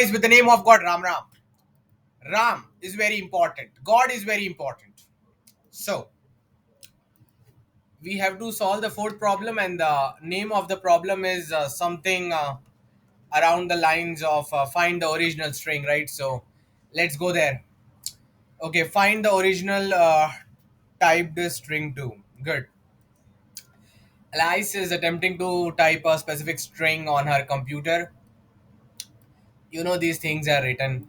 guys, with the name of God, Ram Ram. Ram is very important. God is very important. So, we have to solve the fourth problem, and the name of the problem is something around the lines of find the original string, right? So, let's go there. Okay, find the original typed string 2. Good. Alice is attempting to type a specific string on her computer. You know, these things are written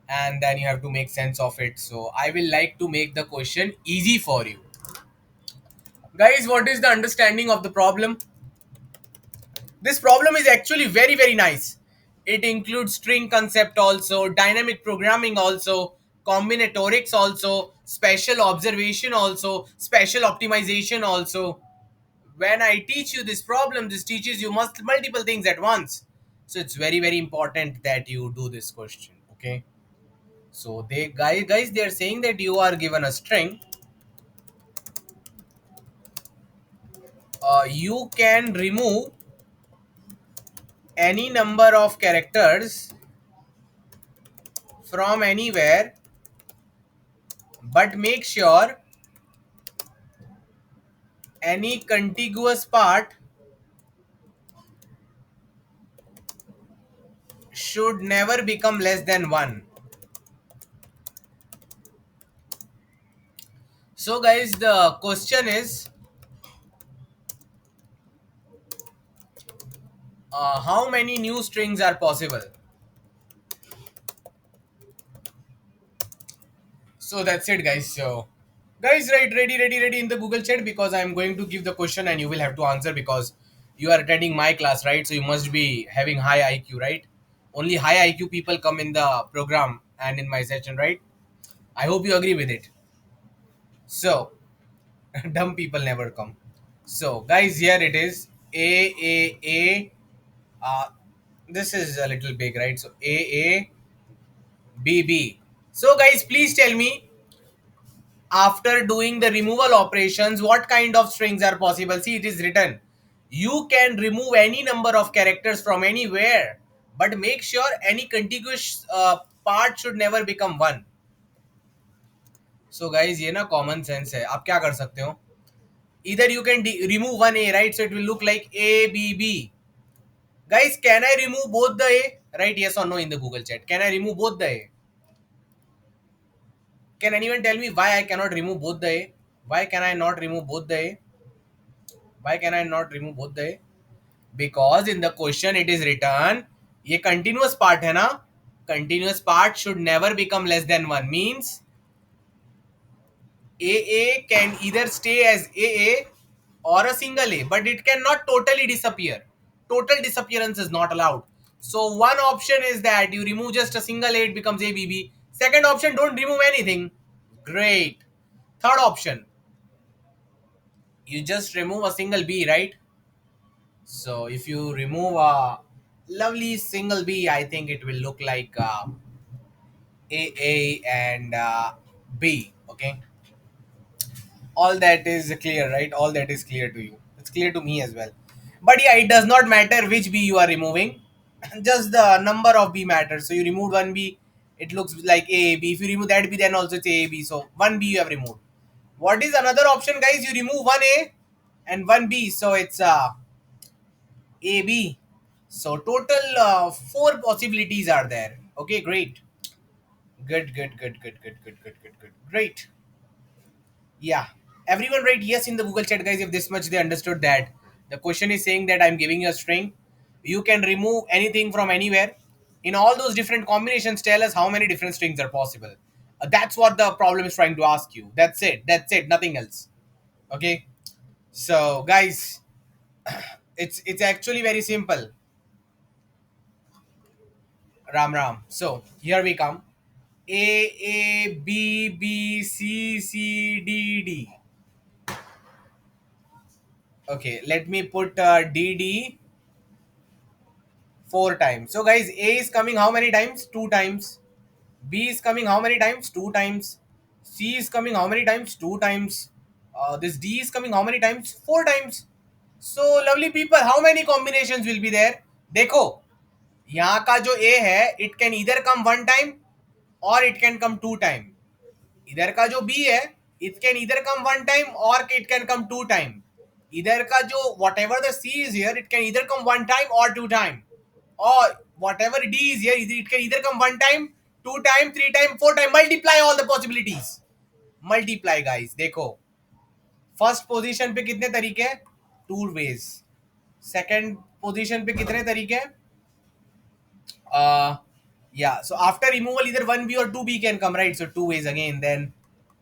and then you have to make sense of it. So I will like to make the question easy for you. Guys, what is the understanding of the problem? This problem is actually very, very nice. It includes string concept also, dynamic programming also, combinatorics also, special observation also, special optimization also. When I teach you this problem, this teaches you multiple things at once. So it's very, very important that you do this question. Okay. So guys, they are saying that you are given a string. You can remove any number of characters from anywhere, but make sure any contiguous part should never become less than 1. So guys, the question is how many new strings are possible? So that's it, guys. So guys, right, ready in the Google chat, because I'm going to give the question and you will have to answer, because you are attending my class, right? So you must be having high IQ, right? Only high IQ people come in the program and in my session, right? I hope you agree with it. So dumb people never come. So guys, here it is. A. Uh, this is a little big, right? So A. B. So guys, please tell me, after doing the removal operations, what kind of strings are possible? See, it is written, you can remove any number of characters from anywhere, but make sure any contiguous part should never become 1. So guys, ये ना common sense है. आप क्या कर सकते हो? Either you can remove one A, right? So it will look like A. B. Guys, can I remove both the A? Right, yes or no in the Google chat. Can I remove both the A? Can anyone tell me why I cannot remove both the A? Why can I not remove both the A? Why can I not remove both the A? Because in the question it is written, ये continuous part है ना, continuous part should never become less than 1. Means AA can either stay as AA or a single A, but it cannot totally disappear. Total disappearance is not allowed. So one option is that you remove just a single A, it becomes ABB. Second option, don't remove anything. Great. Third option, you just remove a single B, right? So if you remove a lovely single B, I think it will look like A and B. Okay, all that is clear, right? All that is clear to you. It's clear to me as well. But yeah, it does not matter which B you are removing. Just the number of B matters. So you removed one B, it looks like A B. If you remove that B, then also it's A B. So one B you have removed. What is another option, guys? You remove one A and one B, so it's AB. So total four possibilities are there. Okay, great. Good. Great. Yeah. Everyone write yes in the Google chat, guys, if this much they understood that. The question is saying that I'm giving you a string. You can remove anything from anywhere. In all those different combinations, tell us how many different strings are possible. That's what the problem is trying to ask you. That's it. That's it. Nothing else. Okay. So, guys, it's actually very simple. Ram Ram. So here we come. A B C D D. Okay, let me put DD 4 times. So guys, A is coming how many times? 2 times. B is coming how many times? 2 times. C is coming how many times? 2 times. This D is coming how many times? 4 times. So lovely people, how many combinations will be there? Dekho, यहाँ का जो ए है it can इधर come one time और it can come two time. इधर का जो B है इट कैन इधर कम वन टाइम और it can come two time. इधर का जो whatever the C is here it can इधर कम वन टाइम और टू टाइम. और whatever D is here it can इधर come one time, two time, three time, four time. Multiply all the possibilities. Multiply guys. देखो first position पे कितने तरीके हैं? Two ways. Second position पे कितने तरीके हैं? Yeah, so after removal either 1b or 2b can come, right? So two ways again, then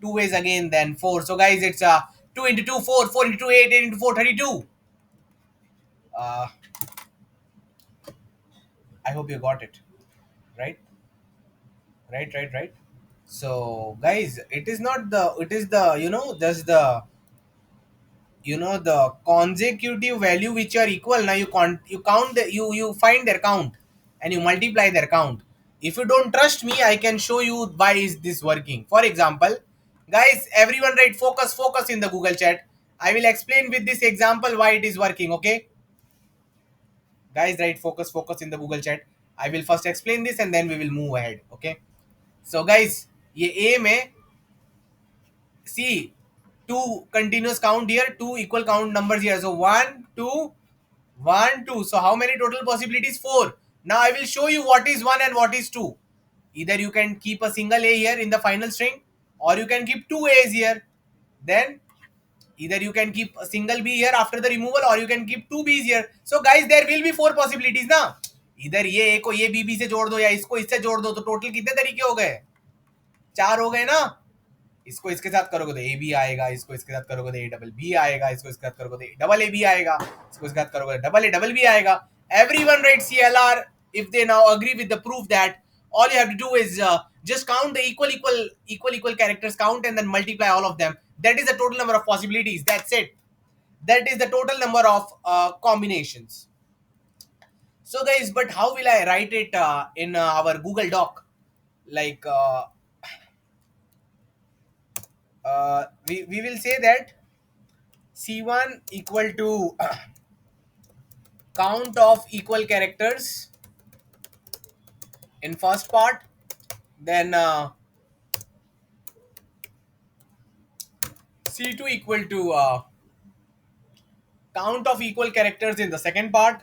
two ways again, then four. So guys, it's 2 into 2 4, 4 into 2 8, 8 into 4 32. uh I hope you got it. Right, right. So guys, it is not the, it is the, just the, the consecutive value which are equal. Now you count the, you find their count and you multiply their count. If you don't trust me, I can show you why is this working. For example, guys, everyone write focus in the Google chat. I will explain with this example why it is working. Okay, guys, write focus in the Google chat. I will first explain this and then we will move ahead. Okay, so guys, ये a में see two continuous count here, two equal count numbers here. So one, two, one, two. So how many total possibilities? Four. Now I will show you what is one and what is two. Either you can keep a single a here in the final string, or you can keep two a's here. Then either you can keep a single b here after the removal, or you can keep two b's here. So guys, there will be four possibilities ना. इधर ये a को ये b से जोड़ दो या इसको इससे जोड़ दो, तो टोटल कितने तरीके हो गए? चार हो गए ना. इसको इसके साथ करोगे तो ए बी आएगा, इसको इसके साथ करोगे तो ए डबल बी आएगा, इसको इसके साथ करोगे तो डबल ए बी आएगा, इसको इसके साथ करोगे तो डबल बी आएगा. Everyone writes CLR if they now agree with the proof that all you have to do is just count the equal characters count and then multiply all of them. That is the total number of possibilities. That's it. That is the total number of combinations. So guys, but how will I write it in our Google Doc? Like we will say that C1 equal to count of equal characters in first part, then C2 equal to count of equal characters in the second part.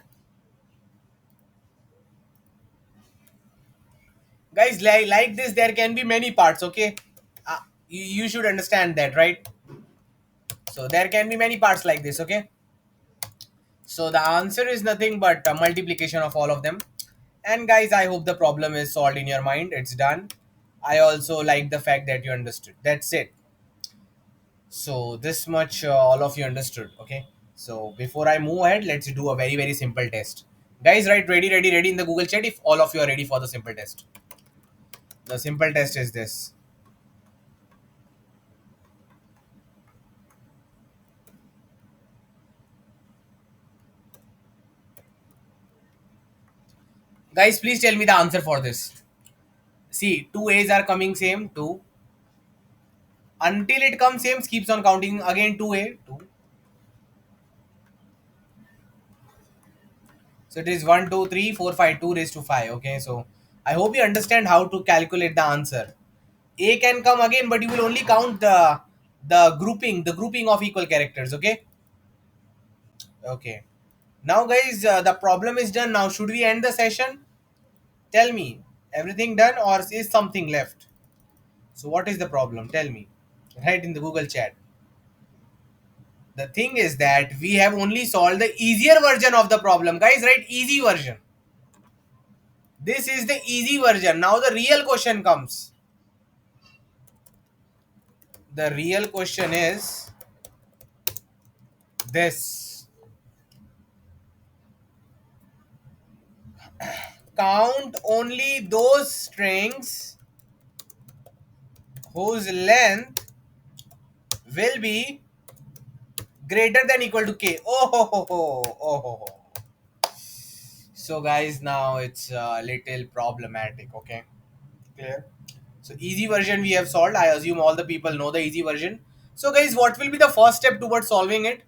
Guys, like this there can be many parts. Okay, you should understand that, right? So there can be many parts like this. Okay, so the answer is nothing but a multiplication of all of them. And guys, I hope the problem is solved in your mind. It's done. I also like the fact that you understood. That's it. So this much all of you understood. Okay, so before I move ahead, let's do a very simple test. Guys, write ready in the Google chat if all of you are ready for the simple test. The simple test is this. Guys, please tell me the answer for this. See, two A's are coming same, two. Until it comes same, keeps on counting again 2A, 2. So it is 1, 2, 3, 4, 5, 2 raised to 5. Okay, so I hope you understand how to calculate the answer. A can come again, but you will only count the grouping of equal characters. Okay. Okay. Now, guys, the problem is done. Now, should we end the session? Tell me, everything done or is something left? So, what is the problem? Tell me. Write in the Google chat. The thing is that we have only solved the easier version of the problem. Guys, write easy version. This is the easy version. Now the real question comes. The real question is this. Count only those strings whose length will be greater than equal to k. Oh ho ho ho. Oh ho ho. So guys, now it's a little problematic. Okay, clear? So easy version we have solved. I assume all the people know the easy version. So guys, what will be the first step towards solving it?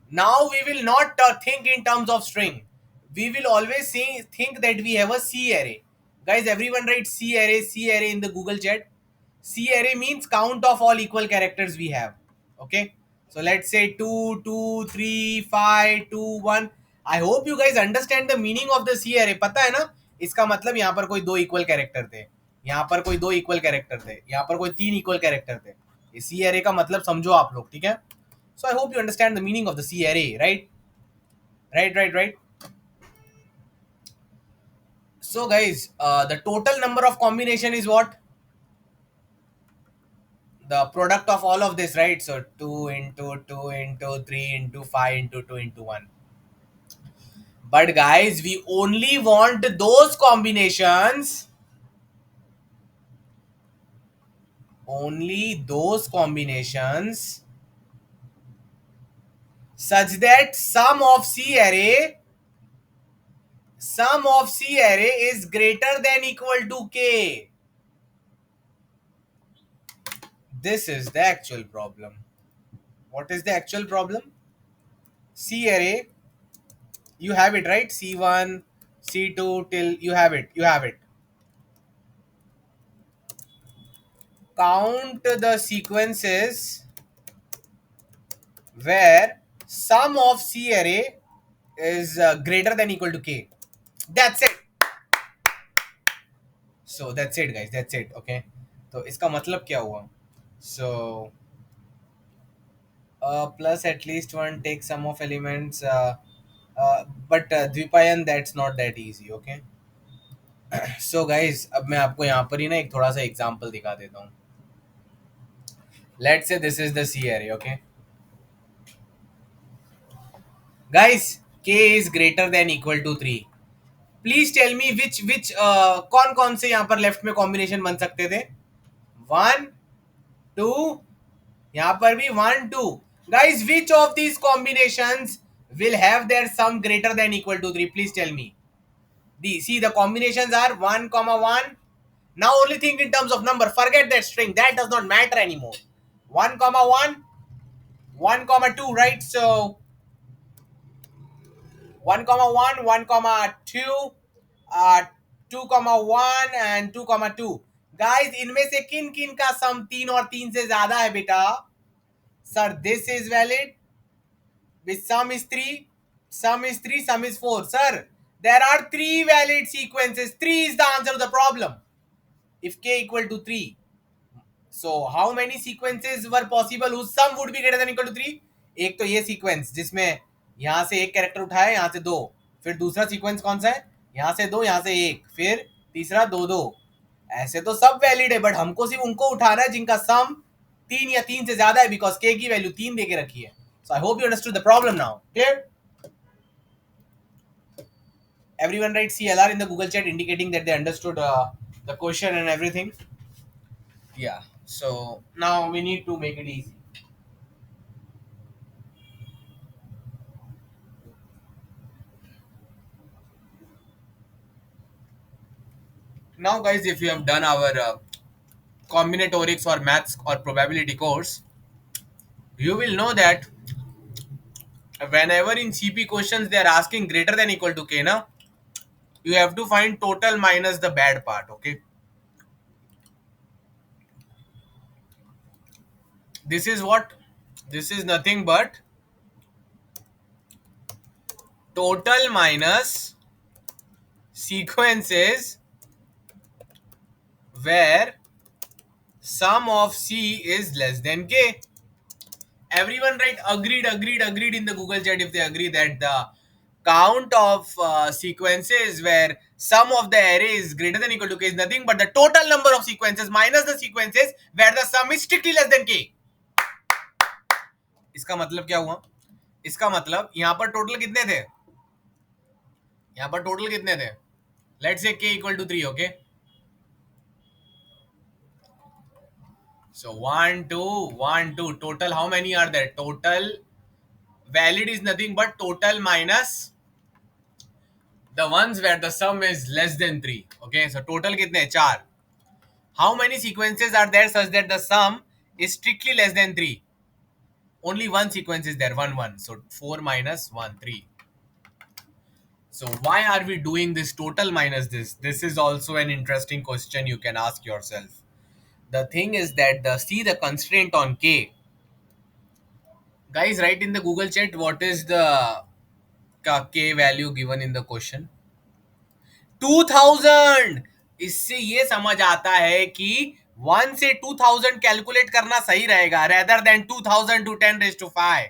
Now we will not think in terms of string. we will always think that we have a C array. Guys, everyone write C array in the Google chat. C array means count of all equal characters we have. Okay. So let's say 2, 2, 3, 5, 2, 1. I hope you guys understand the meaning of the C array. पता है ना? इसका मतलब यहाँ पर कोई दो equal character थे, यहाँ पर कोई दो इक्वल कैरेक्टर थे, यहाँ पर कोई तीन इक्वल कैरेक्टर थे. ये सी एरे का मतलब समझो आप लोग, ठीक है? So I hope you understand the meaning of the C array, right? Right. So guys, the total number of combination is what? The product of all of this, right? So 2 into 2 into 3 into 5 into 2 into 1. But guys, we only want those combinations, only those combinations such that sum of C array is greater than equal to K. This is the actual problem. What is the actual problem? C array, you have it, right? C1, C2 till you have it. Count the sequences where sum of C array is greater than equal to K. That's it. So that's it guys, that's it. Okay, तो इसका मतलब क्या हुआ? So plus at least one take sum of elements, but Dvipayan, that's not that easy. Okay. So guys, अब मैं आपको यहाँ पर ही ना एक थोड़ा सा एग्जांपल दिखा देता हूँ. Let's say this is the C array. Okay, guys, K is greater than equal to 3. Please tell me which कौन कौन से यहाँ पर लेफ्ट में कॉम्बिनेशन बन सकते थे? 1 2, यहाँ पर भी 1 2. Guys, which of these combinations will have their sum greater than equal to 3? Please tell me. See, the combinations are 1 comma 1. Now only think in terms of number, forget that string, that does not matter anymore. 1 comma 1, 1 comma 2, right? So 1 comma 1, 1 comma 2, 2 comma 1 and 2 comma 2. Guys, इनमें से किन किन का सम 3 और 3 से ज्यादा है बेटा? Sir, this is valid which some is 3, sum is 3, sum is 4. Sir, there are 3 valid sequences. 3 is the answer to the problem if k equal to 3. So how many sequences were possible whose sum would be greater than equal to 3? एक तो ये sequence जिसमें यहां से एक character उठाया, यहां से दो. फिर दूसरा सीक्वेंस कौन सा है? यहां से दो, यहां से एक. फिर तीसरा दो दो. ऐसे तो सब वैलिड है, बट हमको सिर्फ उनको उठाना है जिनका सम 3 या 3 से ज्यादा है, बिकॉज के की वैल्यू 3 देके रखी है. So I hope you understood the problem now. Clear? Everyone write CLR in the Google chat indicating that they understood the question and everything. Yeah. So now we need to make it easy. Now guys, if you have done our combinatorics or maths or probability course, you will know that whenever in CP questions they are asking greater than equal to k, na, you have to find total minus the bad part. Okay, this is what? This is nothing but total minus sequences where sum of C is less than k. Everyone write agreed in the Google chat if they agree that the count of sequences where sum of the array is greater than equal to k is nothing but the total number of sequences minus the sequences where the sum is strictly less than k. इसका मतलब क्या हुआ? इसका मतलब यहाँ पर total कितने थे? यहाँ पर टोटल कितने थे? Let's say k equal to 3. Okay, so 1 2 1 2 total. How many are there? Total valid is nothing but total minus the ones where the sum is less than 3. Okay, so total kitne? 4. How many sequences are there such that the sum is strictly less than 3? Only one sequence is there, 1 1. So 4 minus 1 3. So why are we doing this total minus this? This is also an interesting question you can ask yourself. The thing is that see the constraint on k. Guys, write in the Google chat what is the k value given in the question. 2000। इससे ये समझ आता है कि 1 से 2000 calculate करना सही रहेगा rather than 2000 to 10⁵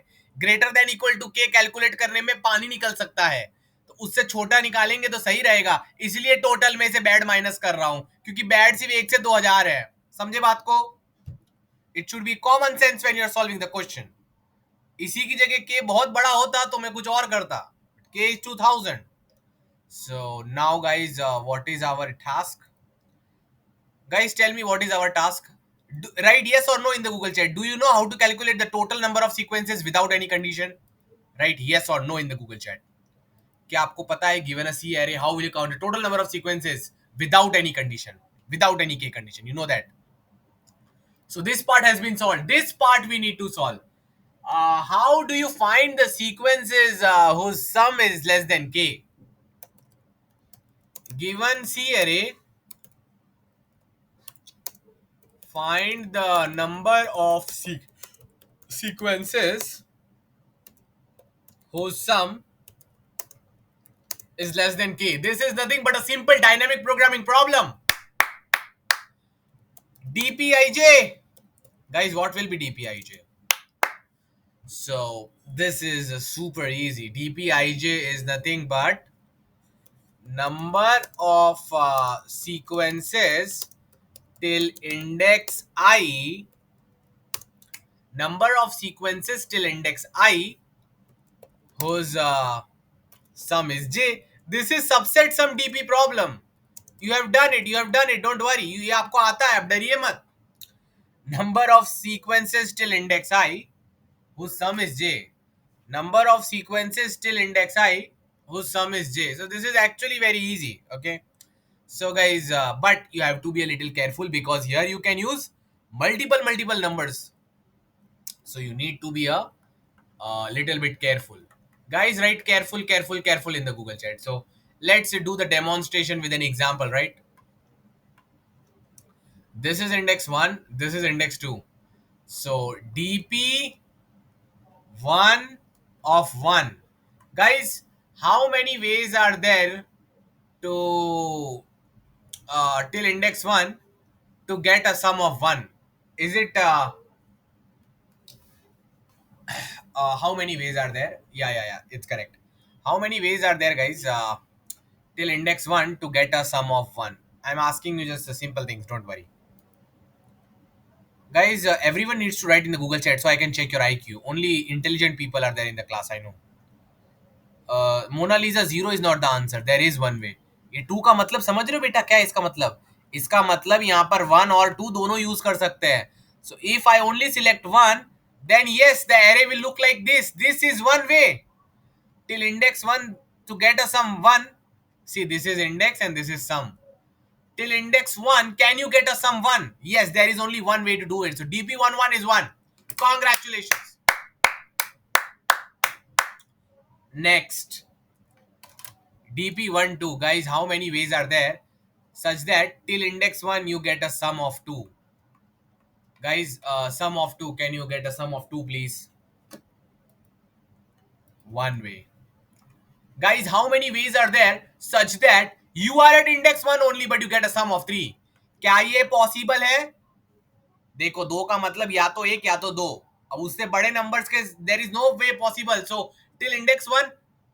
greater than equal to K calculate करने में पानी निकल सकता है, तो उससे छोटा निकालेंगे तो सही रहेगा। इसलिए टोटल में से बैड माइनस कर रहा हूं, क्योंकि बैड सिर्फ 1 से 2000 है। समझे बात को? It should be common sense when you are solving the question. इसी की जगह के बहुत बड़ा होता तो मैं कुछ और करता। के is 2000। So now guys, what is our task? Guys, tell me what is our task. Write yes or no in the Google chat. Do you know how to calculate the total number of sequences without any condition? Write yes or no in the Google chat. क्या आपको पता है given a C array, how will you count the total number of sequences without any condition, without any k condition? You know that. So this part has been solved. This part we need to solve. How do you find the sequences whose sum is less than k? Given C array, find the number of sequences whose sum is less than k. This is nothing but a simple dynamic programming problem. dpij. Guys, what will be dpij? So this is super easy. dpij is nothing but number of sequences till index I, number of sequences till index I whose sum is j. This is subset sum dp problem. You have done it, you have done it, don't worry. ये आपको आता है, आप डरिए मत. Number of sequences till index I whose sum is j. Number of sequences till index I whose sum is j. So this is actually very easy. Okay. So guys, but you have to be a little careful because here you can use multiple numbers. So you need to be a little bit careful. Guys, write careful in the Google chat. So let's do the demonstration with an example, right? This is index 1, this is index 2. So dp 1 of 1. Guys, how many ways are there to till index 1 to get a sum of 1? Is it how many ways are there? Yeah, it's correct. How many ways are there, guys, till index 1 to get a sum of 1? I'm asking you just simple things, don't worry. Guys, everyone needs to write in the Google chat so I can check your IQ. Only intelligent people are there in the class, I know. Mona Lisa, 0 is not the answer. There is one way. ये 2 का मतलब समझ रहे हो बेटा? क्या है इसका मतलब? इसका मतलब यहाँ पर 1 और 2 दोनों यूज कर सकते हैं. So if I only select 1, then yes, the array will look like this. This is one way. Till index 1 to get a sum 1. See, this is index and this is sum. Till index 1, can you get a sum 1? Yes, there is only one way to do it. So dp11 is 1. Congratulations. Next. dp12. Guys, how many ways are there such that till index 1 you get a sum of 2? Guys, sum of 2. Can you get a sum of 2, please? One way. Guys, how many ways are there such that you are at index 1 only but you get a sum of 3? क्या ये possible है? देखो, 2 का मतलब या तो 1 या तो 2. अब उससे बड़े नंबर्स के there is no way possible. So till index 1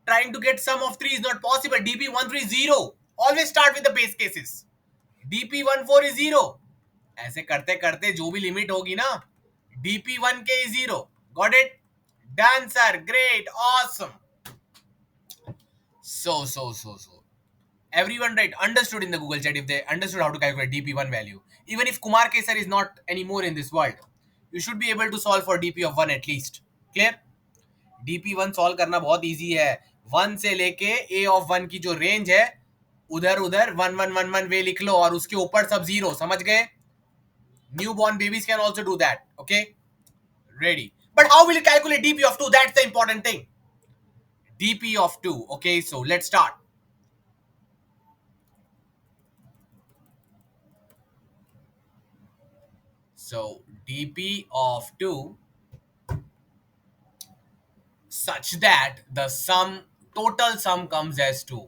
trying to get sum of 3 is not possible. dp13 is 0. Always start with the base cases. dp14 is 0. ऐसे करते करते जो भी लिमिट होगी ना, dp1k is 0. Got it? Done, sir. Great. Awesome. So. Everyone write understood in the Google chat if they understood how to calculate dp1 value. Even if Kumar Kesar is not anymore in this world, you should be able to solve for dp of 1 at least. Clear? dp1 solve करना बहुत easy है. 1 से लेके a of 1 की जो range है, उधर 1 वे लिख लो और उसके ऊपर सब 0. समझ गए? Newborn babies can also do that. Okay? Ready. But how will you calculate dp of 2? That's the important thing. dp of 2. Okay, so let's start. So dp of 2 such that the sum total sum comes as 2.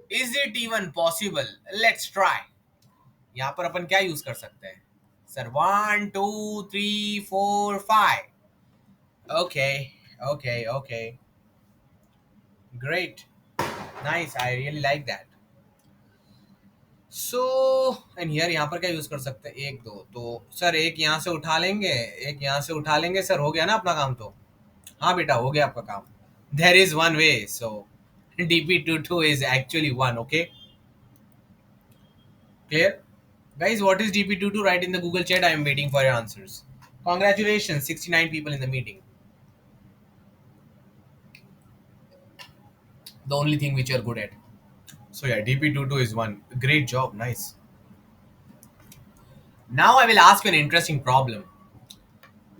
Is it even possible? Let's try. यहाँ पर अपन क्या use कर सकते हैं sir? 1 2 3 4 5. Okay, okay, okay. Great. Nice. I really like that. So and here यहाँ पर क्या use कर सकते हैं? एक दो तो सर एक यहाँ से उठा लेंगे, एक यहाँ से उठा लेंगे सर, हो गया ना अपना काम तो? हाँ बेटा, हो गया आपका काम. There is one way. So dp22 is actually 1. Okay, clear? Guys, what is dp22? Write in the Google chat. I am waiting for your answers. Congratulations, 69 people in the meeting. The only thing which you are good at. So yeah, dp22 is 1. Great job, nice. Now I will ask you an interesting problem.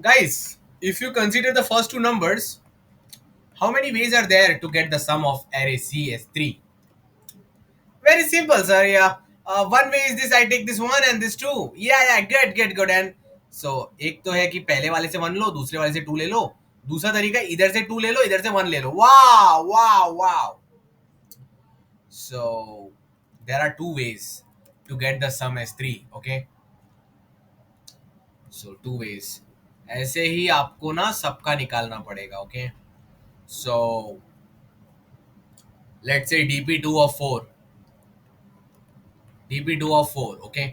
Guys, if you consider the first two numbers, how many ways are there to get the sum of array C as 3? Very simple, sir. Yeah. One way is this. I take this one and this two. Yeah, yeah. Good, good, good. And so एक तो है कि पहले वाले से one लो, दूसरे वाले से टू ले लो. दूसरा तरीका इधर से टू ले लो, इधर से वन ले लो. Wow, wow, wow. So there are two ways to get the sum as 3. Okay. So two ways. ऐसे ही आपको ना सबका निकालना पड़ेगा. Okay. So let's say dp2 of 4. dp2 of 4. Okay.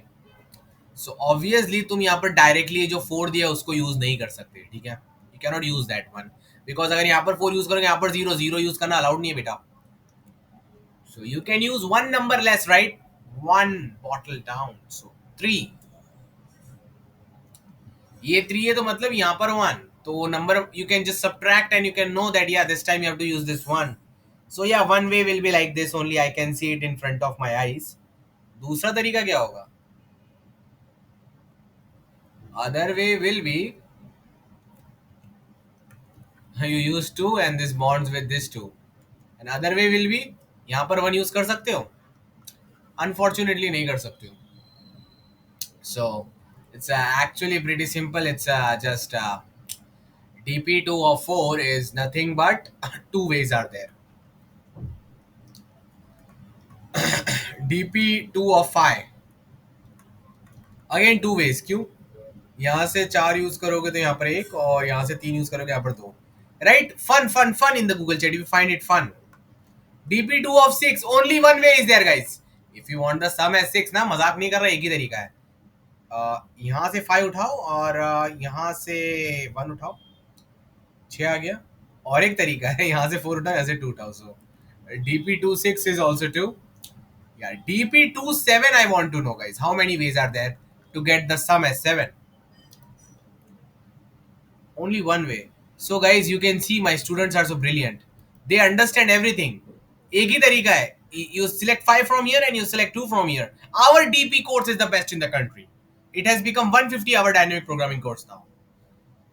So obviously तुम यहाँ पर डायरेक्टली जो 4 दिया उसको यूज नहीं कर सकते. ठीक है, you can not use that one because अगर यहाँ पर 4 यूज करोगे, यहाँ पर 0 यूज करना अलाउड नहीं है बेटा. So you can use one number less, right? One bottle down. So 3. ये 3 है तो मतलब यहाँ पर 1, तो number you can just subtract and you can know that या this time you have to use this one. So या one way will be like this only. I can see it in front of my eyes. दूसरा तरीका क्या होगा? Other way will be you use 2 and this bonds with this 2. Another way will be यहाँ पर 1 use कर सकते हो, unfortunately नहीं कर सकते हो. So it's actually pretty simple. It's just dp2 of 4 is nothing but two ways are there. dp2 of 5 again two ways. क्यों? यहाँ से 4 यूज करोगे तो यहाँ पर 1, और यहाँ से 3 यूज करोगे यहाँ पर 2. Right? Fun fun fun in the Google chat. You find it fun. dp2 of 6, only one way is there guys. If you want the sum as 6 ना, मजाक नहीं कर रहा, एक ही तरीका है. यहाँ से 5 उठाओ और यहाँ से 1 उठाओ, 6 आ गया. और एक तरीका है, यहाँ से 4 उठाओ, यहाँ से 2 उठाओ. सो dp26 is also 2. Yeah, dp27 I want to know guys, how many ways are there to get the sum as 7? Only one way. So guys, you can see my students are so brilliant. They understand everything. एक ही तरीका है. You select 5 from here and you select 2 from here. Our DP course is the best in the country. It has become 150-hour dynamic programming course now.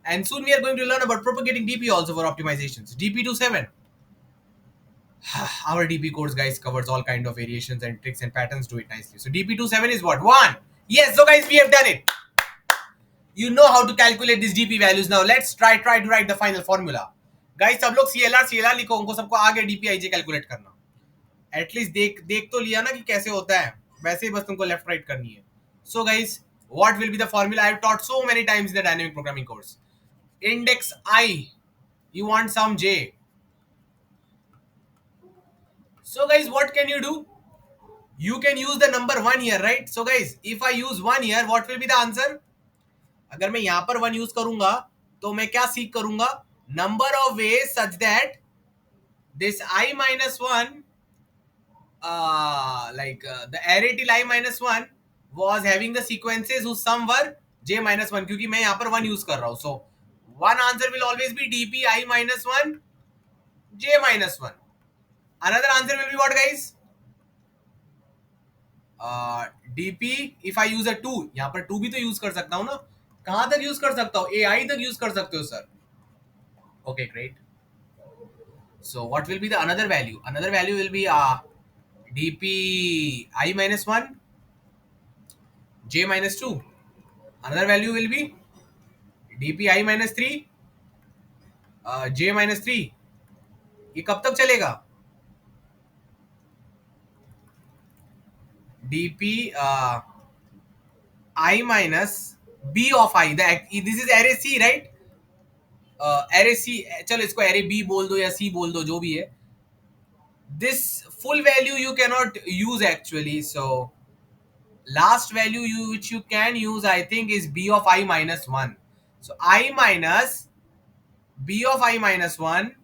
And soon we are going to learn about propagating DP also for optimizations. DP27. Our DP course guys covers all kind of variations and tricks and patterns to it nicely. So DP27 is what? 1. Yes, so guys, we have done it. You know how to calculate these DP values now. Let's try to write the final formula. Guys, सब लोग CLR लिखो, उनको सबको आगे DPIJ calculate करना. At least देख तो लिया ना कि कैसे होता है, वैसे ही बस तुमको लेफ्ट राइट करनी है. So guys, what will be the formula? I have taught so many times in the dynamic programming course. Index I, you want some J. So guys, what can you do? You can use the number 1 here, right? So guys, if I use 1 here, what will be the answer? अगर मैं यहाँ पर 1 use करूंगा तो मैं क्या सीख करूंगा? Number of ways such that this I minus 1 the array till I minus 1 was having the sequences whose sum were J minus 1, क्योंकि मैं यहाँ पर 1 यूज कर रहा हूँ. So one answer will always be dp I minus 1 J minus 1. Another answer will be what guys? dp if I use a 2, यहाँ पर 2 भी तो यूज कर सकता हूँ ना. कहां तक यूज कर सकता हूँ? AI तक यूज कर सकते हो sir. Okay, great. So what will be the another value? Another value will be dp I minus 1 J minus 2. Another value will be dpi minus 3 j minus 3. ये कब तक चलेगा? dp I minus b of I. This is array C, right? array C, चलो इसको array B बोल दो या C बोल दो, जो भी है. This full value you cannot use actually. So last value which you can use, I think, is b of I minus 1. So I minus b of I minus 1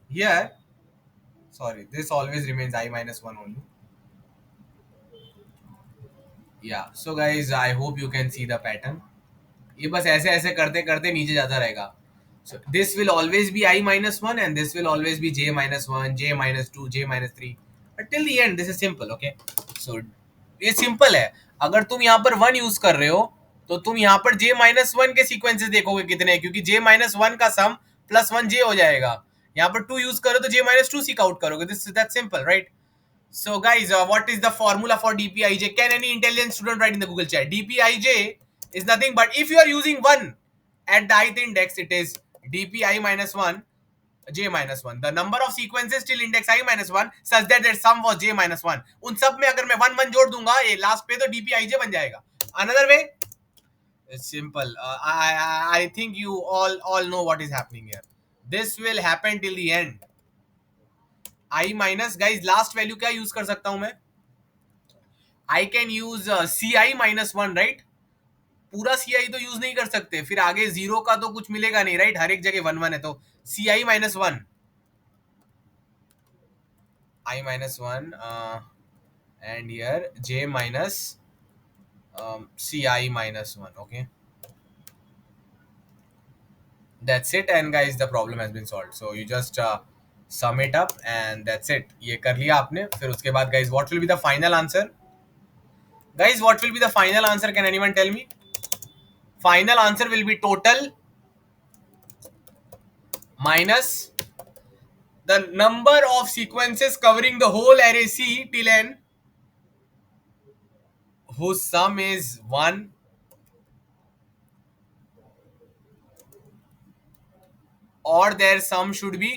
here. Sorry, this always remains I minus 1 only. Yeah. So guys, I hope you can see the pattern. ये बस ऐसे ऐसे करते करते नीचे जाता रहेगा. So this will always be I minus 1 and this will always be j minus 1, j minus 2, j minus 3. But till the end, this is simple, okay? So ये सिंपल है. अगर तुम यहाँ पर 1 यूज कर रहे हो तो तुम यहाँ पर j माइनस 1 के सीक्वेंसेस देखोगे कितने हैं, क्योंकि j माइनस 1 का सम प्लस 1 j हो जाएगा. यहाँ पर 2 यूज करो तो j माइनस 2 सीक आउट करोगे. This that simple, right? So guys, what is the formula for dpij? Can any intelligent student write in the Google chat? Dpij is nothing but, if you are using 1 at the ith index, it is dpi minus 1 j minus 1. The number of sequences till index I minus 1 such that their sum was j minus 1. उन सब में अगर मैं 1 जोड़ दूंगा ये last पे, तो dpij बन जाएगा. Another way, it's simple. I think you all know what is happening here. This will happen till the end. I minus, guys, last value क्या यूज कर सकता हूं मैं? I can use C I minus 1, right? पूरा C आई तो use नहीं कर सकते, फिर आगे जीरो का तो कुछ मिलेगा नहीं, राइट? हर एक जगह 1 1 है, तो C I minus 1, I minus 1 and here J minus C I minus 1. Okay, that's it. And guys, the problem has been solved. So you just sum it up and that's it. ये कर लिया आपने. फिर उसके बाद guys, what will be the final answer? Guys, what will be the final answer? Can anyone tell me? Final answer will be total minus the number of sequences covering the whole array C till n, whose sum is 1, or their sum should be,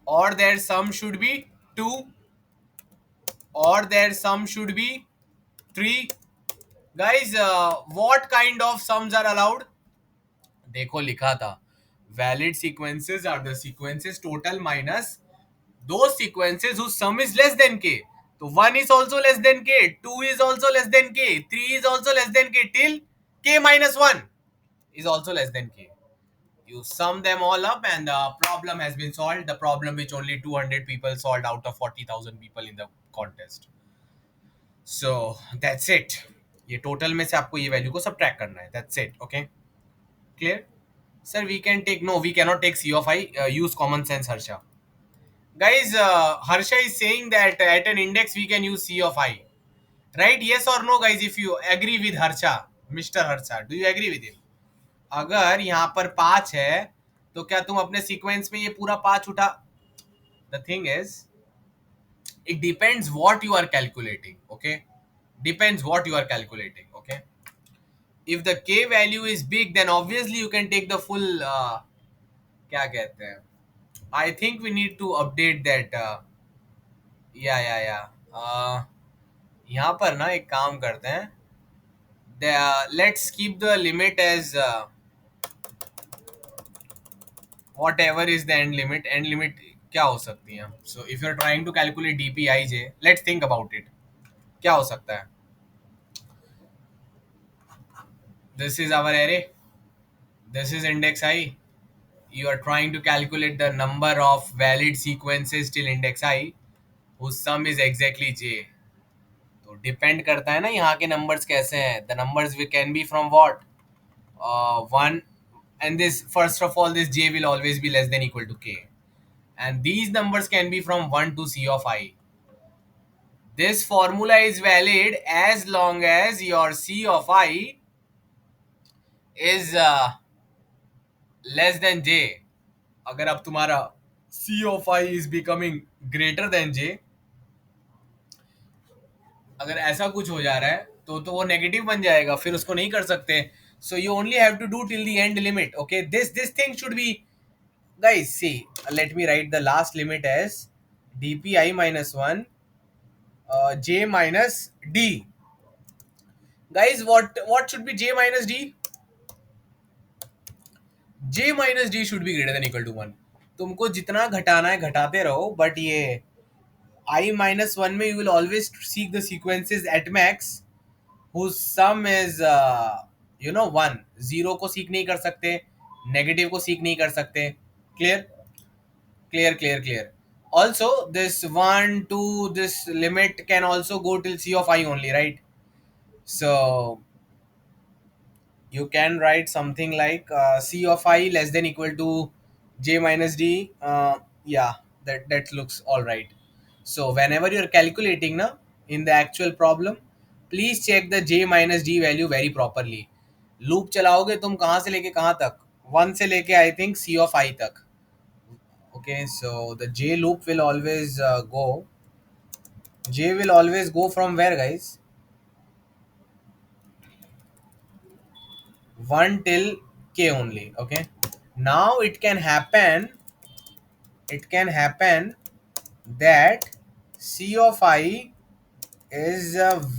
or their sum should be 2, or their sum should be 3. Guys, what kind of sums are allowed? देखो लिखा था, valid sequences are the sequences total minus those sequences whose sum is less than k. So 1 is also less than k, 2 is also less than k, 3 is also less than k, till k minus 1 is also less than k. You sum them all up and the problem has been solved. The problem which only 200 people solved out of 40,000 people in the contest. So that's it. ये total में से आपको ये value को subtract करना है. That's it. Okay, clear? Sir, we can take, no, we cannot take C of I. Use common sense, Harsha. Guys, Harsha is saying that at an index we can use C of I. Right? Yes or no, guys, if you agree with Harsha, Mr. Harsha, do you agree with him? अगर यहाँ पर 5 है तो क्या तुम अपने sequence में ये पूरा 5 उठा? The thing is, it depends what you are calculating, okay? Depends what you are calculating, okay? If the k value is big, then obviously you can take the full क्या कहते हैं, I think we need to update that. यहाँ पर ना एक काम करते हैं. Let's keep the limit as whatever is the end limit. End limit क्या हो सकती है? So if you're trying to calculate dpij, let's think about it. क्या हो सकता है? This is our array. This is index I. You are trying to calculate the number of valid sequences till index I, whose sum is exactly j. तो depend करता है ना यहाँ के नंबर्स कैसे हैं. The numbers we can be from what, 1, and this, first of all, this j will always be less than equal to k, and these numbers can be from 1 to c of I. This formula is valid as long as your c of I is less than j. अगर अब तुम्हारा c of I is becoming greater than j, अगर ऐसा कुछ हो जा रहा है तो वो नेगेटिव बन जाएगा, फिर उसको नहीं कर सकते. So you only have to do till the end limit. Okay, this thing should be, guys, see, let me write the last limit as dpi minus 1 j minus d. Guys, what should be j minus d? j minus d should be greater than equal to 1. तुमको जितना घटाना है घटाते रहो, but ये I minus 1 में you will always seek the sequences at max whose sum is 1. Zero को सीख नहीं कर सकते, नेगेटिव को सीख नहीं कर सकते. Clear, clear, clear, clear. Also, this 1 2, this limit can also go till c of I only, right? So you can write something like c of I less than equal to j minus d. Yeah, that looks all right. So whenever you're calculating na, in the actual problem, please check the j minus d value very properly. Loop चलाओगे तुम कहाँ से लेके कहाँ तक? 1 से लेके I think c of I तक. Okay, so the j loop will always j will always go from where, guys? 1 till k only. Okay, now it can happen that c of I is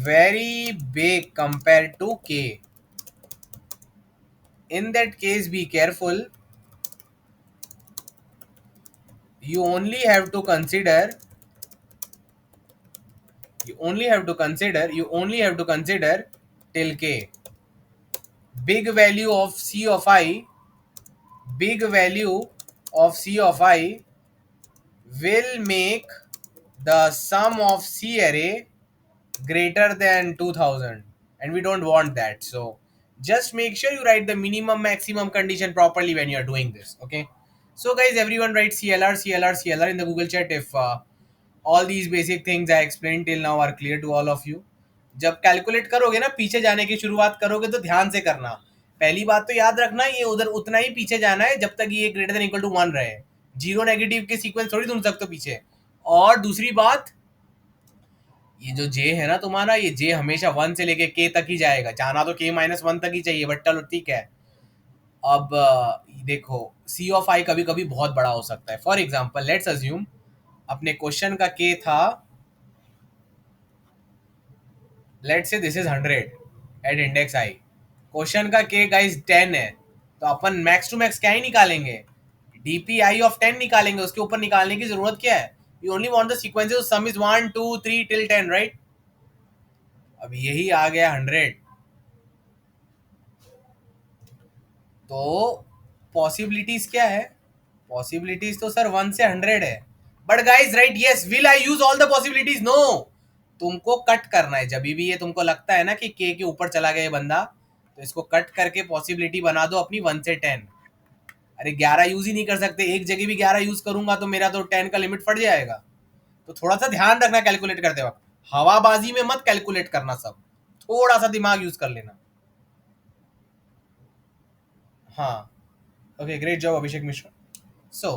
very big compared to k. In that case, be careful. You only have to consider till k. Big value of c of I, big value of c of I will make the sum of C array greater than 2000, and we don't want that. So just make sure you write the minimum maximum condition properly when you are doing this. Okay, so guys, everyone write CLR in the Google chat if all these basic things I explained till now are clear to all of you. जब calculate करोगे ना, पीछे जाने की शुरुआत करोगे तो ध्यान से करना. पहली बात तो याद रखना, ये उधर उतना ही पीछे जाना है जब तक ये ग्रेटर देन इक्वल टू 1 रहे. जीरो नेगेटिव के सीक्वेंस थोड़ी ढूंढ सकते हो पीछे. और दूसरी बात, ये जो जे है ना तुम्हारा, ये जे हमेशा 1 से लेके के तक ही जाएगा. जाना तो के माइनस 1 तक ही चाहिए, बट चलो ठीक है. अब देखो, सी ऑफ आई कभी कभी बहुत बड़ा हो सकता है. फॉर एग्जाम्पल लेट्स अज्यूम अपने क्वेश्चन का के था, let's say this is 100 at index I. Question का के गाइस 10 है, तो अपन मैक्स टू मैक्स क्या ही निकालेंगे? डीपीआई ऑफ 10 निकालेंगे. उसके ऊपर निकालने की जरूरत क्या है? You only want the sequences, some is 1 2 3 till 10, right? अब यही आ गया 100. तो पॉसिबिलिटीज क्या है? पॉसिबिलिटीज तो सर 1 से 100 है. But guys write, yes, will I use all the possibilities? No. तुमको कट करना है. जब भी ये तुमको लगता है ना कि के ऊपर चला गया ये बंदा, तो इसको कट करके पॉसिबिलिटी बना दो अपनी 1 से 10. अरे 11 यूज ही नहीं कर सकते, एक जगह भी 11 यूज करूंगा तो मेरा तो 10 का लिमिट फट जाएगा. तो थोड़ा सा ध्यान रखना कैलकुलेट करते वक्त. हवाबाजी में मत कैलकुलेट करना सब, थोड़ा सा दिमाग यूज कर लेना. हाँ. Okay, great job, Abhishek Mishra. So,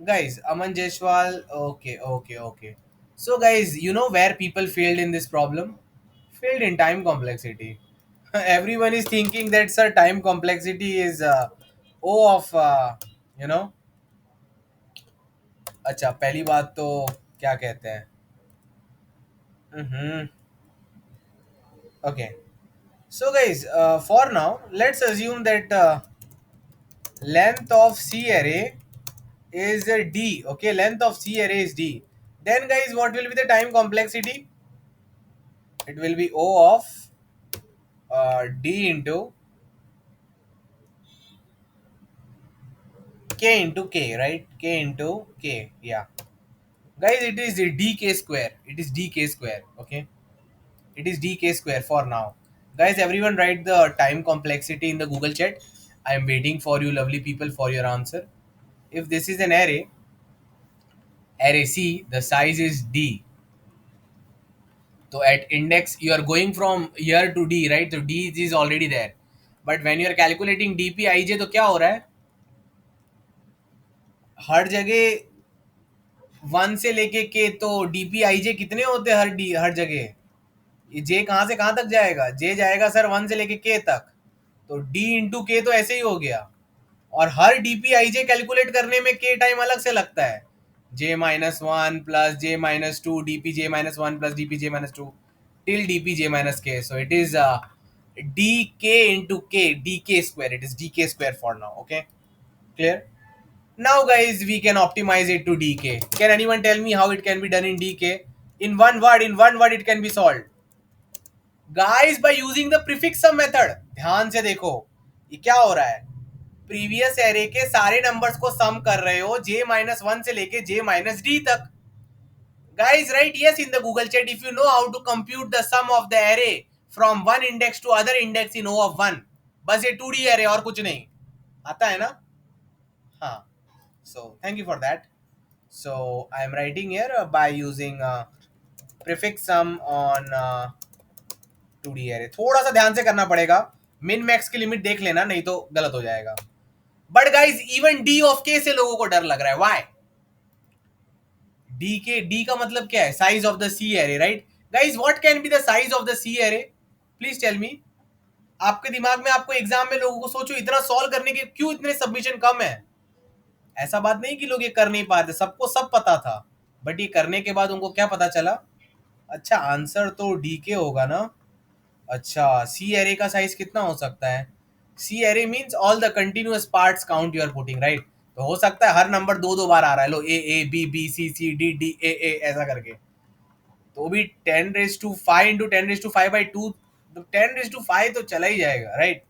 guys, Aman Jaiswal. Okay, okay, okay. So, guys, you know where people failed in this problem? Failed in time complexity. Everyone is thinking that, sir, time complexity is O of, you know. अच्छा, पहली बात तो क्या कहते हैं? हम्म. Okay. So, guys, for now, let's assume that length of C array is d. Okay, length of C array is d. Then guys, what will be the time complexity? It will be O of d into k into k, right? K into k. Yeah, guys, it is dk square. It is dk square. Okay, it is dk square for now. Guys, everyone write the time complexity in the Google chat. I am waiting for you lovely people for your answer. If this is an array C, the size is d. So at index you are going from here to d, right? So d is already there. But when you are calculating dpij, तो क्या हो रहा है? हर जगह 1 से लेके के, तो dpij कितने होते हैं हर जगह? ये जे कहाँ से कहाँ तक जाएगा? जे जाएगा सर 1 से लेके के तक, तो डी इंटू के तो ऐसे ही हो गया। और हर डीपीआईजे कैलकुलेट करने में के टाइम अलग से लगता है। J-1 plus J-2 dp J-1 plus dp J-2 till dp J-k, so it is dk into k, dk square, it is dk square for now. Okay, clear? Now guys, we can optimize it to dk. Can anyone tell me how it can be done in dk? In one word it can be solved. Guys, by using the prefix sum method. ध्यान से देखो ये क्या हो रहा है। Previous array के सारे नंबर्स को सम कर रहे हो J-1 से लेके J-d तक। Guys, write yes in the Google chat if you know how to compute the sum of the array from one index to other index in O of 1. बस ये 2D array और कुछ नहीं आता है ना। हाँ, so thank you for that. So I am writing here by using prefix sum on 2D array. थोड़ा सा ध्यान से करना पड़ेगा, मिन मैक्स की लिमिट देख लेना नहीं तो गलत हो जाएगा। But guys even D of के से लोगों को डर लग रहा है। व्हाई? डी का मतलब क्या है? Size of the C array, right? Guys what can be the size of the C array? Please tell me. आपके दिमाग में, आपको एग्जाम में लोगों को सोचो इतना सॉल्व करने के क्यों इतने सबमिशन कम है। ऐसा बात नहीं कि लोग ये कर नहीं पाते, सबको सब पता था, बट ये करने के बाद उनको क्या पता चला? अच्छा, आंसर तो डी के होगा ना। अच्छा, सी एरे का साइज कितना हो सकता है? C array means all the continuous parts count you are putting, right? तो हो सकता है हर नंबर दो दो बार आ रहा है। लो A B B C C D D A ऐसा करके, तो भी 10⁵ इंटू 10⁵/2, तो 10⁵ तो चला ही जाएगा, राइट?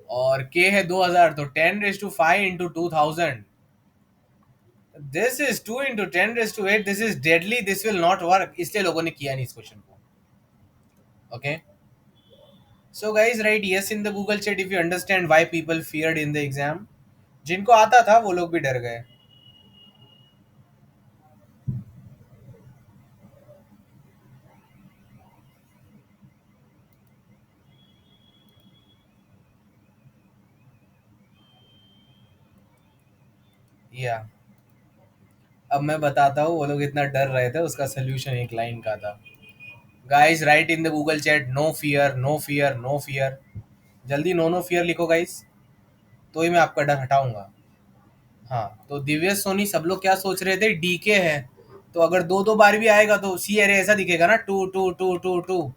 और के है 2000, तो 10⁵ into 2000, this is 2 into 10⁸, this is deadly, this will not work, इसलिए लोगों ने किया नहीं इस क्वेश्चन को। Okay, so guys, write yes in the Google chat if you understand why people feared in the exam. जिनको आता था वो लोग भी डर गए। या अब मैं बताता हूँ वो लोग इतना डर रहे थे, उसका सोल्यूशन एक लाइन का था। Guys, write in the Google chat no fear, no fear, no fear. जल्दी नो फियर लिखो गाइस, तो ही मैं आपका डर हटाऊंगा। हाँ, तो दिव्य सोनी सब लोग क्या सोच रहे थे? डीके है, तो अगर दो दो बार भी आएगा तो सी एरे ऐसा दिखेगा ना, 2 2 2 2 2।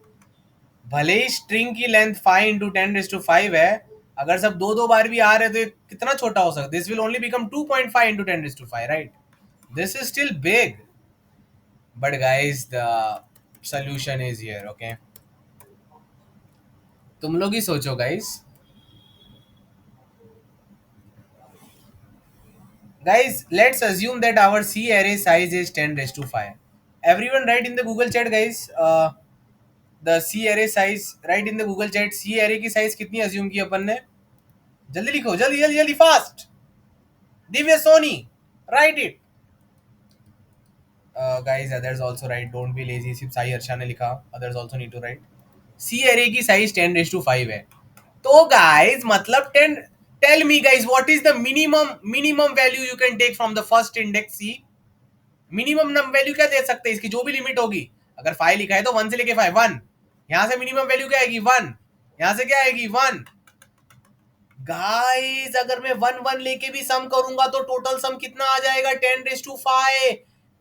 भले ही स्ट्रिंग की लेंथ 5 × 10⁵ है, अगर सब दो दो बार भी आ रहे तो ये कितना छोटा हो सकता है? This will only become 2.5 × 10⁵, right? This is still big, but guys the solution is here. Okay, तुम लोग ही सोचो guys. Guys, let's assume that our C array size is 10⁵. Everyone write in the Google chat guys, the C array size, write in the Google chat C array की size कितनी assume की अपन ने? जल्दी लिखो, जल्दी जल्दी जल्दी, fast. Divya Soni, write it. Guys, others also write, don't be lazy. सिर्फ साई अर्षा ने लिखा, others also need to write. C array की size 10⁵ है, तो guys मतलब 10, tell me guys what is the minimum value you can take from the first index C? Minimum num value क्या दे सकते हैं इसकी? जो भी लिमिट होगी, अगर 5 लिखा है तो 1 से लेके 5, 1। यहां से मिनिमम वैल्यू क्या आएगी? 1। यहां से क्या आएगी? 1। गाइस, अगर मैं 1 1 लेके भी सम करूंगा तो टोटल सम कितना आ जाएगा? 10⁵.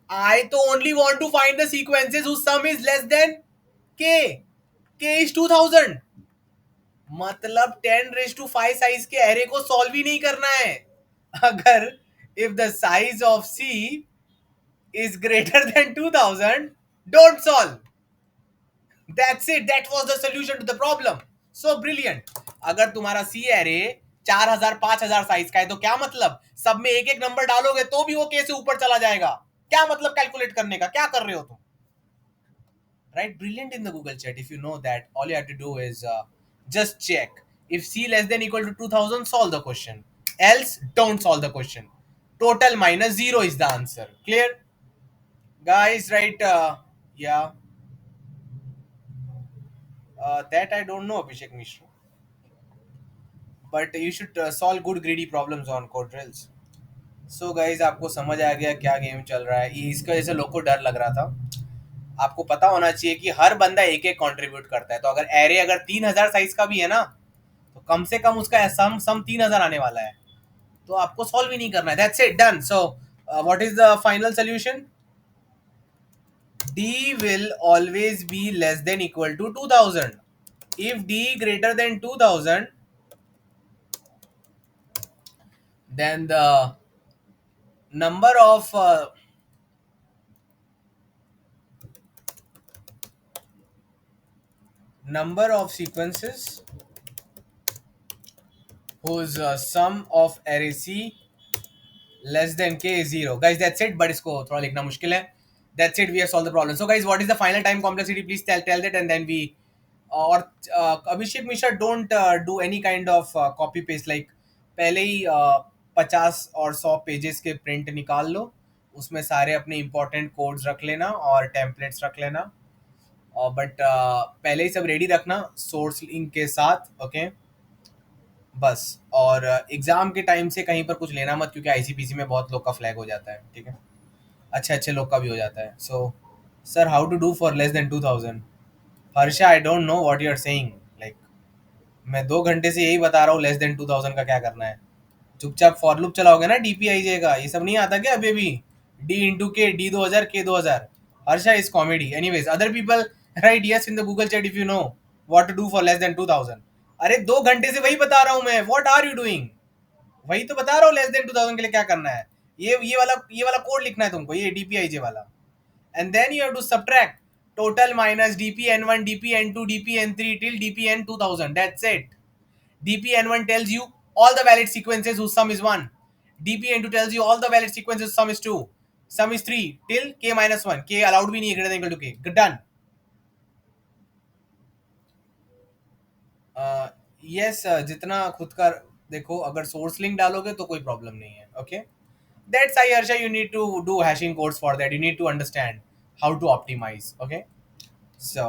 आई तो only want to find the sequences whose sum is less than K. K is 2000, मतलब 10⁵ साइज के एरे को सॉल्व ही नहीं करना है। अगर if the size of C is greater than 2000, don't solve. That's it, that was the solution to the problem. So brilliant. अगर तुम्हारा सी array 4000 5000 size का है तो क्या मतलब? सब में एक एक नंबर डालोगे तो भी वो कैसे ऊपर चला जाएगा? क्या मतलब कैलकुलेट करने का? क्या कर रहे हो तुम? Right, brilliant in the Google chat. If you know that, all you have to do is just check. If c less than equal to 2000, solve the question. Else, don't solve the question. Total minus 0 is the answer. Clear? Guys, right? Yeah. That I don't know, Abhishek Mishra. But you should solve good greedy problems on code drills. So guys, आपको समझ आ गया क्या game चल रहा है? ये इसका जैसे लोग को डर लग रहा था। आपको पता होना चाहिए कि हर बंदा एक एक कंट्रीब्यूट करता है, तो अगर एरे अगर 3,000 साइज का भी है ना, तो कम से कम उसका सम 3,000 आने वाला है, तो आपको सॉल्व ही नहीं करना है, that's it, done. So what is the final solution? D will always be less than equal to 2000. If D greater than 2000, then the number of sequences whose sum of array C less than k is 0. Guys, that's it, but इसको थोड़ा लिखना मुश्किल है. That's it, we have solved the problem. So guys, what is the final time complexity? Please tell that, and then we और Abhishek Mishra don't do any kind of copy paste, like पहले ही 50 और 100 pages के प्रिंट निकाल लो, उसमें सारे अपने important codes रख लेना और टेम्पलेट्स रख लेना, और बट पहले ही सब रेडी रखना सोर्स लिंक के साथ, ओके बस. और एग्जाम के टाइम से कहीं पर कुछ लेना मत, क्योंकि आईसीपीसी में बहुत लोग का फ्लैग हो जाता है, ठीक है, अच्छे अच्छे लोग का भी हो जाता है. So sir, how to do for less than 2000? Harsha, I don't know what you are saying, like मैं 2 घंटे से यही बता रहा हूँ, लेस देन 2000 का क्या करना है. चुपचाप फॉर लूप चलाओगे ना, डीपीआईजे का ये सब नहीं आता क्या अभी भी? डी इंटू के, D 2000, K 2000. Harsha is comedy. Anyways, other people write yes in the Google chat if you know what to do for less than 2000. अरे 2 घंटे से वही बता रहा हूँ मैं, व्हाट आर यू डूइंग? वही तो बता रहा हूँ, लेस देन 2000 के लिए क्या करना है. ये वाला कोड लिखना है तुमको, ये डीपीआईजे वाला, and then you have to subtract total minus dpn1 dpn2 dpn3 till dpn 2000. That's it. dpn1 tells you all the valid sequences whose sum is 1. dpn2 tells you all the valid sequences sum is 2. Sum is 3 till k minus 1. K allowed भी नहीं है greater than equal to k. Done. Yes, जितना खुद का देखो, अगर source link डालोगे तो कोई प्रॉब्लम नहीं है, okay. That's why, Harsha, you need to do hashing codes for that. You need to understand how to optimize, okay. So